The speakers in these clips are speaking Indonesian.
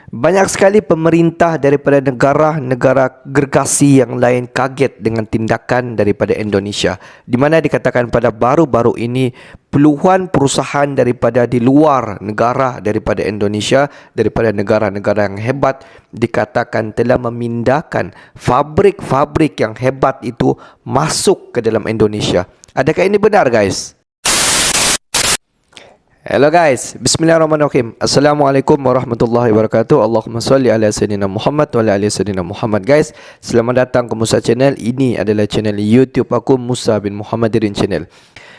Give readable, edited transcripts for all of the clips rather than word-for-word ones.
Banyak sekali pemerintah daripada negara-negara gergasi yang lain kaget dengan tindakan daripada Indonesia, di mana dikatakan pada baru-baru ini puluhan perusahaan daripada di luar negara daripada Indonesia, daripada negara-negara yang hebat, dikatakan telah memindahkan fabrik-fabrik yang hebat itu masuk ke dalam Indonesia. Adakah ini benar, guys? Hello guys, bismillahirrahmanirrahim. Assalamualaikum warahmatullahi wabarakatuh. Allahumma salli ala sayyidina Muhammad wa ala ali sayyidina Muhammad. Guys, selamat datang ke Musa Channel. Ini adalah channel YouTube aku, Musa bin Muhammadirin Channel.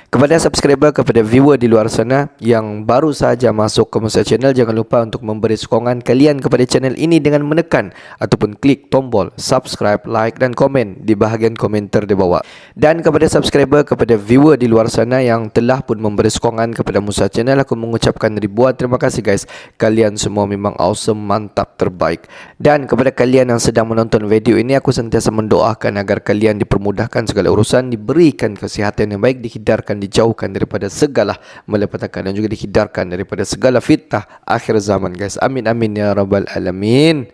Kepada subscriber, kepada viewer di luar sana yang baru saja masuk ke Musa Channel, jangan lupa untuk memberi sokongan kalian kepada channel ini dengan menekan ataupun klik tombol subscribe, like dan komen di bahagian komentar di bawah. Dan kepada subscriber, kepada viewer di luar sana yang telah pun memberi sokongan kepada Musa Channel, aku mengucapkan ribuan terima kasih guys. Kalian semua memang awesome, mantap, terbaik. Dan kepada kalian yang sedang menonton video ini, aku sentiasa mendoakan agar kalian dipermudahkan segala urusan, diberikan kesihatan yang baik, dihindarkan, dijauhkan daripada segala malapetaka dan juga dihindarkan daripada segala fitnah akhir zaman guys. Amin amin ya rabbal alamin.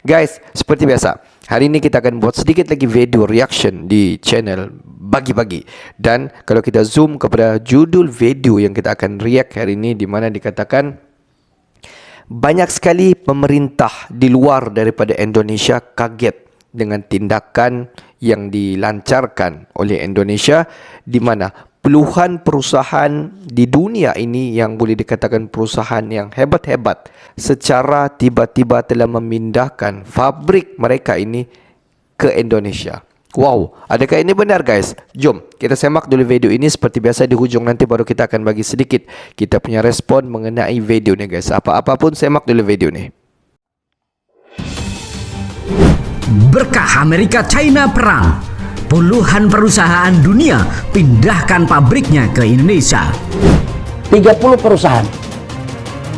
Guys, seperti biasa, hari ini kita akan buat sedikit lagi video reaction di channel Bagi-Bagi. Dan kalau kita zoom kepada judul video yang kita akan react hari ini, di mana dikatakan banyak sekali pemerintah di luar daripada Indonesia kaget dengan tindakan yang dilancarkan oleh Indonesia, di mana puluhan perusahaan di dunia ini yang boleh dikatakan perusahaan yang hebat-hebat secara tiba-tiba telah memindahkan fabrik mereka ini ke Indonesia. Wow, adakah ini benar guys? Jom kita semak dulu video ini. Seperti biasa di hujung nanti baru kita akan bagi sedikit kita punya respon mengenai video ni guys. Apa-apa pun semak dulu video ni. Berkah Amerika China perang, puluhan perusahaan dunia pindahkan pabriknya ke Indonesia. 30 perusahaan.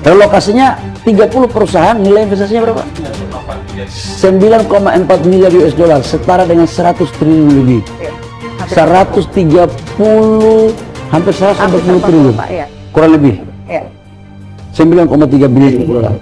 Relokasinya 30 perusahaan, nilai investasinya berapa? 9,4 miliar US dollar, setara dengan 100 triliun lebih. 130, hampir 140 triliun. Kurang lebih. 9,3 biliar dolar.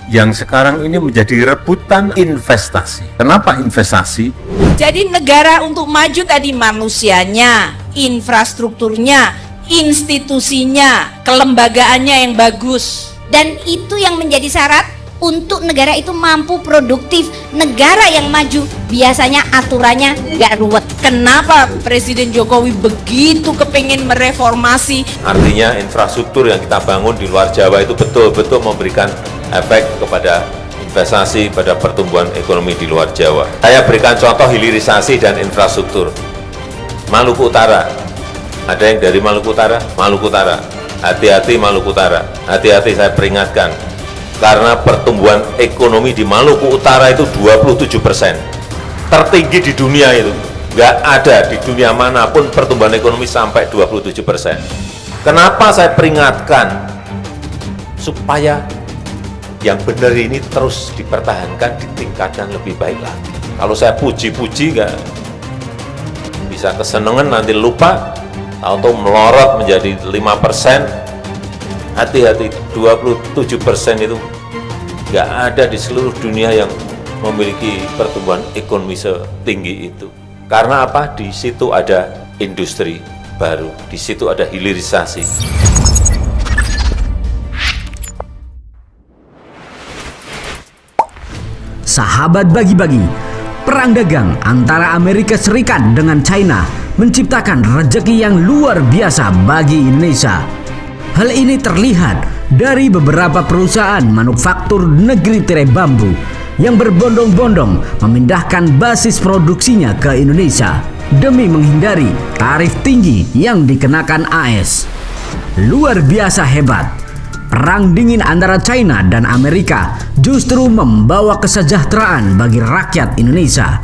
Yang sekarang ini menjadi rebutan investasi. Kenapa investasi? Jadi negara untuk maju tadi manusianya, infrastrukturnya, institusinya, kelembagaannya yang bagus. Dan itu yang menjadi syarat untuk negara itu mampu produktif. Negara yang maju biasanya aturannya gak ruwet. Kenapa Presiden Jokowi begitu kepingin mereformasi? Artinya infrastruktur yang kita bangun di luar Jawa itu betul-betul memberikan efek kepada investasi, pada pertumbuhan ekonomi di luar Jawa. Saya berikan contoh hilirisasi dan infrastruktur. Maluku Utara, ada yang dari Maluku Utara? Maluku Utara, hati-hati Maluku Utara, hati-hati, saya peringatkan. Karena pertumbuhan ekonomi di Maluku Utara itu 27%, tertinggi di dunia itu. Nggak ada di dunia manapun pertumbuhan ekonomi sampai 27%. Kenapa saya peringatkan? Supaya yang benar ini terus dipertahankan, ditingkatkan lebih baik lagi. Kalau saya puji-puji nggak bisa kesenangan, nanti lupa, atau melorot menjadi 5%. Hati-hati, 27% itu nggak ada di seluruh dunia yang memiliki pertumbuhan ekonomi setinggi itu. Karena apa? Di situ ada industri baru, di situ ada hilirisasi. Sahabat Bagi-Bagi, perang dagang antara Amerika Serikat dengan China menciptakan rezeki yang luar biasa bagi Indonesia. Hal ini terlihat dari beberapa perusahaan manufaktur negeri tirai bambu yang berbondong-bondong memindahkan basis produksinya ke Indonesia demi menghindari tarif tinggi yang dikenakan AS. Luar biasa hebat. Perang dingin antara China dan Amerika justru membawa kesejahteraan bagi rakyat Indonesia.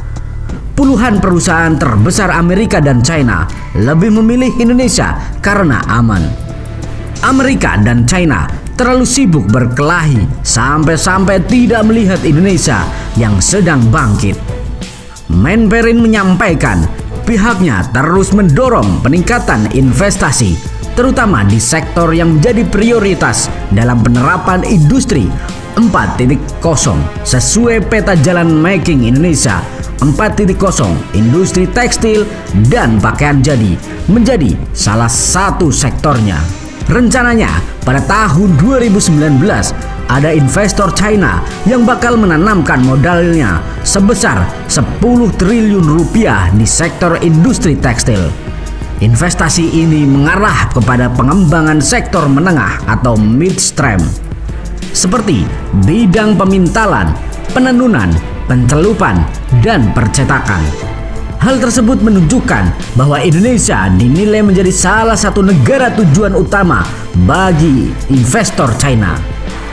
Puluhan perusahaan terbesar Amerika dan China lebih memilih Indonesia karena aman. Amerika dan China terlalu sibuk berkelahi sampai-sampai tidak melihat Indonesia yang sedang bangkit. Menperin menyampaikan pihaknya terus mendorong peningkatan investasi, terutama di sektor yang menjadi prioritas dalam penerapan industri 4.0 sesuai peta jalan Making Indonesia 4.0, industri tekstil dan pakaian jadi menjadi salah satu sektornya. Rencananya pada tahun 2019 ada investor China yang bakal menanamkan modalnya sebesar 10 triliun rupiah di sektor industri tekstil. Investasi ini mengarah kepada pengembangan sektor menengah atau midstream seperti bidang pemintalan, penenunan, pencelupan, dan percetakan. Hal tersebut menunjukkan bahwa Indonesia dinilai menjadi salah satu negara tujuan utama bagi investor China.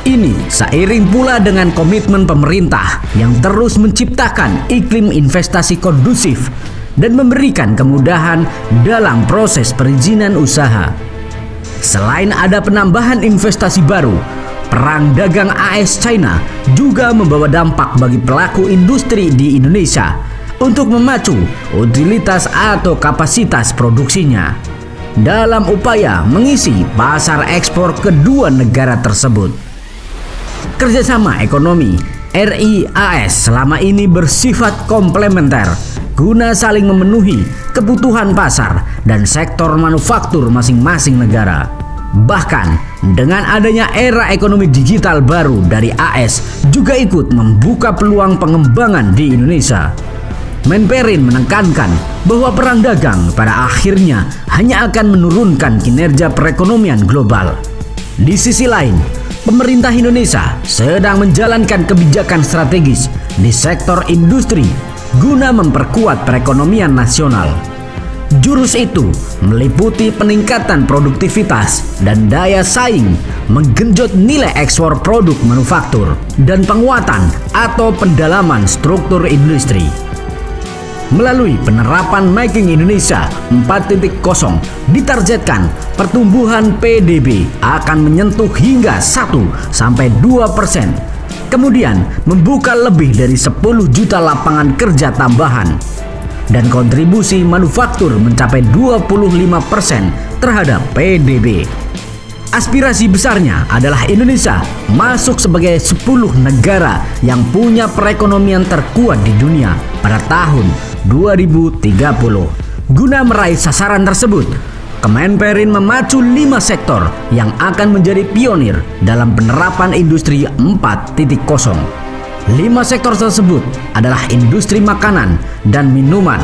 Ini seiring pula dengan komitmen pemerintah yang terus menciptakan iklim investasi kondusif dan memberikan kemudahan dalam proses perizinan usaha. Selain ada penambahan investasi baru, perang dagang AS China juga membawa dampak bagi pelaku industri di Indonesia untuk memacu utilitas atau kapasitas produksinya dalam upaya mengisi pasar ekspor kedua negara tersebut. Kerjasama ekonomi RI-AS selama ini bersifat komplementer guna saling memenuhi kebutuhan pasar dan sektor manufaktur masing-masing negara. Bahkan dengan adanya era ekonomi digital baru dari AS juga ikut membuka peluang pengembangan di Indonesia. Menperin menekankan bahwa perang dagang pada akhirnya hanya akan menurunkan kinerja perekonomian global. Di sisi lain, pemerintah Indonesia sedang menjalankan kebijakan strategis di sektor industri guna memperkuat perekonomian nasional. Jurus itu meliputi peningkatan produktivitas dan daya saing, menggenjot nilai ekspor produk manufaktur, dan penguatan atau pendalaman struktur industri. Melalui penerapan Making Indonesia 4.0, ditargetkan pertumbuhan PDB akan menyentuh hingga 1-2%. Kemudian membuka lebih dari 10 juta lapangan kerja tambahan. Dan kontribusi manufaktur mencapai 25% terhadap PDB. Aspirasi besarnya adalah Indonesia masuk sebagai 10 negara yang punya perekonomian terkuat di dunia pada tahun 2030. Guna meraih sasaran tersebut, Kemenperin memacu 5 sektor yang akan menjadi pionir dalam penerapan industri 4.0. 5 sektor tersebut adalah industri makanan dan minuman,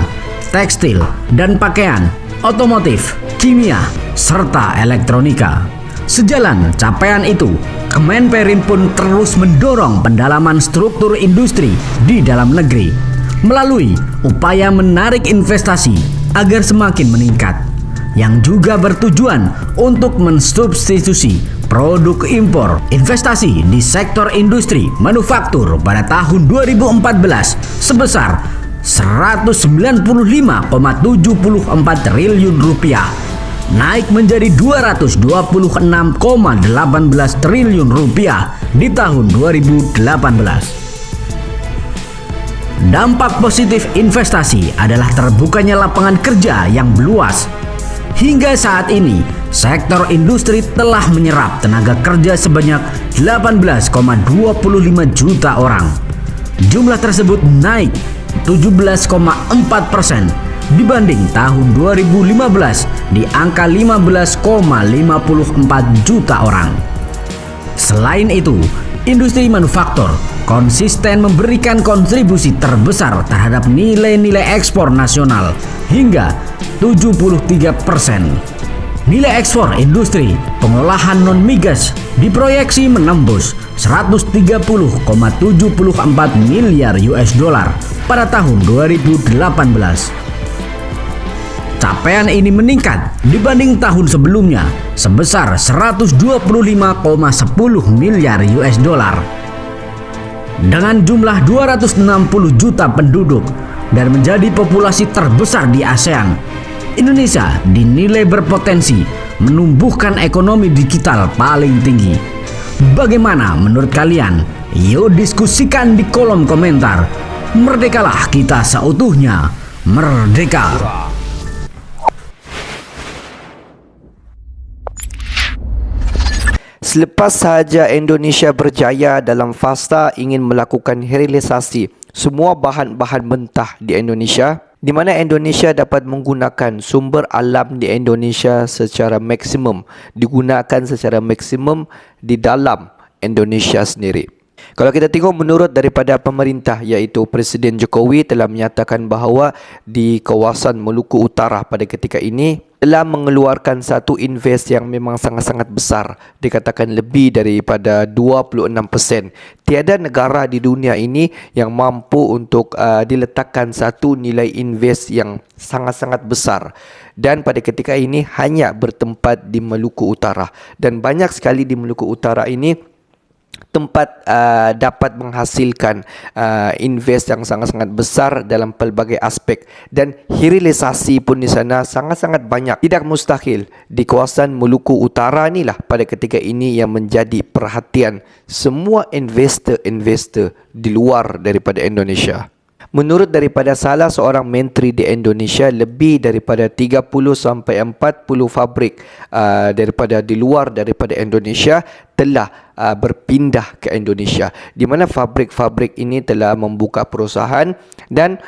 tekstil dan pakaian, otomotif, kimia, serta elektronika. Sejalan capaian itu, Kemenperin pun terus mendorong pendalaman struktur industri di dalam negeri melalui upaya menarik investasi agar semakin meningkat, yang juga bertujuan untuk mensubstitusi produk impor. Investasi di sektor industri manufaktur pada tahun 2014 sebesar 195,74 triliun rupiah, naik menjadi 226,18 triliun rupiah di tahun 2018. Dampak positif investasi adalah terbukanya lapangan kerja yang meluas. Hingga saat ini, sektor industri telah menyerap tenaga kerja sebanyak 18,25 juta orang. Jumlah tersebut naik 17,4% dibanding tahun 2015 di angka 15,54 juta orang. Selain itu, industri manufaktur konsisten memberikan kontribusi terbesar terhadap nilai-nilai ekspor nasional hingga 73%. Nilai ekspor industri pengolahan non-migas diproyeksi menembus 130,74 miliar US dollar pada tahun 2018. Capaian ini meningkat dibanding tahun sebelumnya sebesar 125,10 miliar US dollar. Dengan jumlah 260 juta penduduk dan menjadi populasi terbesar di ASEAN, Indonesia dinilai berpotensi menumbuhkan ekonomi digital paling tinggi. Bagaimana menurut kalian? Yuk diskusikan di kolom komentar. Merdekalah kita seutuhnya. Merdeka! Selepas sahaja Indonesia berjaya dalam fasa ingin melakukan hilirisasi semua bahan-bahan mentah di Indonesia, di mana Indonesia dapat menggunakan sumber alam di Indonesia secara maksimum, digunakan secara maksimum di dalam Indonesia sendiri. Kalau kita tengok menurut daripada pemerintah, iaitu Presiden Jokowi telah menyatakan bahawa di kawasan Maluku Utara pada ketika ini telah mengeluarkan satu invest yang memang sangat-sangat besar, dikatakan lebih daripada 26%. Tiada negara di dunia ini yang mampu untuk diletakkan satu nilai invest yang sangat-sangat besar. Dan pada ketika ini hanya bertempat di Maluku Utara, dan banyak sekali di Maluku Utara ini tempat dapat menghasilkan invest yang sangat-sangat besar dalam pelbagai aspek, dan hilirisasi pun di sana sangat-sangat banyak. Tidak mustahil di kawasan Maluku Utara inilah pada ketika ini yang menjadi perhatian semua investor-investor di luar daripada Indonesia. Menurut daripada salah seorang menteri di Indonesia, lebih daripada 30 sampai 40 fabrik daripada di luar daripada Indonesia telah berpindah ke Indonesia, di mana fabrik-fabrik ini telah membuka perusahaan dan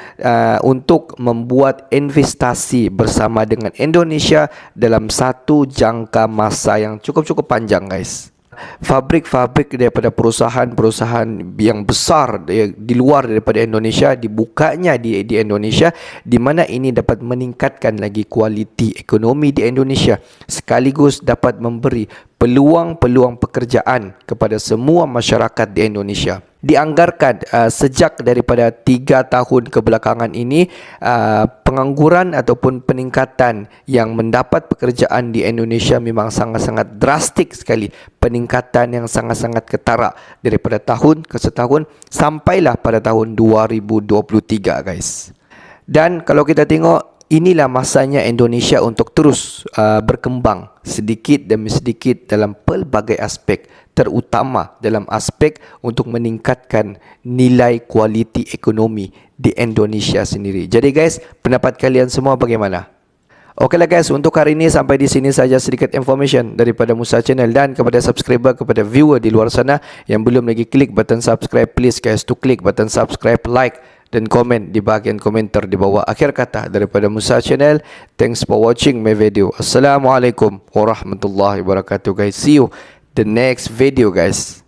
untuk membuat investasi bersama dengan Indonesia dalam satu jangka masa yang cukup panjang, guys. Fabrik-fabrik daripada perusahaan-perusahaan yang besar di luar daripada Indonesia dibukanya di Indonesia, di mana ini dapat meningkatkan lagi kualiti ekonomi di Indonesia, sekaligus dapat memberi peluang-peluang pekerjaan kepada semua masyarakat di Indonesia. Dianggarkan sejak daripada 3 tahun kebelakangan ini, pengangguran ataupun peningkatan yang mendapat pekerjaan di Indonesia memang sangat-sangat drastik sekali. Peningkatan yang sangat-sangat ketara daripada tahun ke setahun sampailah pada tahun 2023, guys. Dan kalau kita tengok, inilah masanya Indonesia untuk terus berkembang sedikit demi sedikit dalam pelbagai aspek, terutama dalam aspek untuk meningkatkan nilai kualiti ekonomi di Indonesia sendiri. Jadi guys, pendapat kalian semua bagaimana? Okeylah guys, untuk hari ini sampai di sini saja sedikit information daripada Musa Channel, dan kepada subscriber, kepada viewer di luar sana yang belum lagi klik button subscribe, please guys to klik button subscribe, like dan komen di bahagian komentar di bawah. Akhir kata daripada Musa Channel, thanks for watching my video. Assalamualaikum warahmatullahi wabarakatuh guys. See you the next video guys.